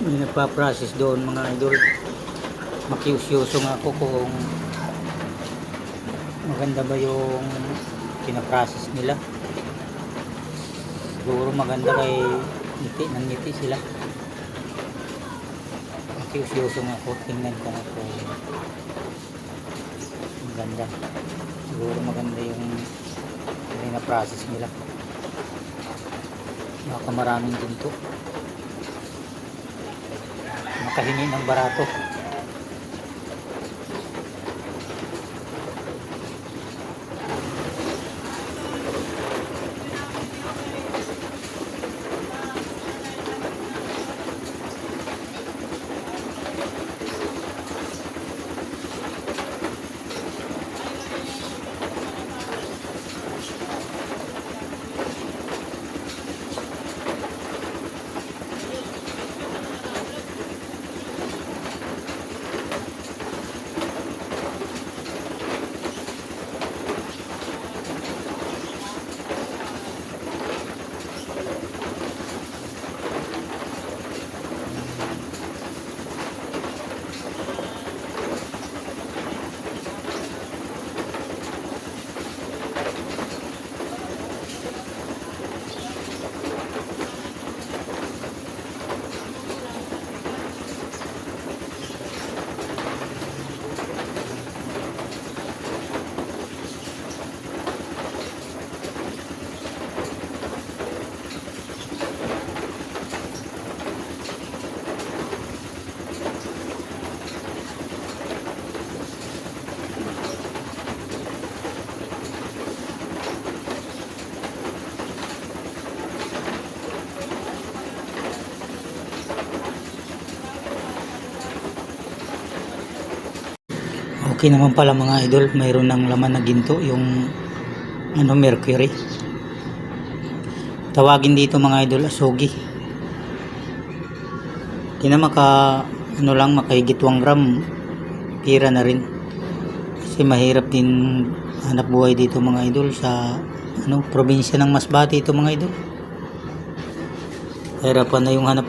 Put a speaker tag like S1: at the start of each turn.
S1: May nagpa-process doon mga idol. Makiusyoso nga ako kung maganda ba yung pinaprocess nila. Siguro maganda kay ngiti sila. Makiusyoso nga ako, tingnan ko nga kung maganda. Siguro maganda yung pinaprocess nila. Baka maraming ginto, makahingi ng barato. Okay naman pala mga idol, mayroon ng laman na ginto yung mercury. Tawagin dito mga idol asugi. Di na makahigit 1 gram, pira na rin. Kasi mahirap din hanap buhay dito mga idol sa probinsya ng Masbate ito mga idol. Hirapan na yung hanap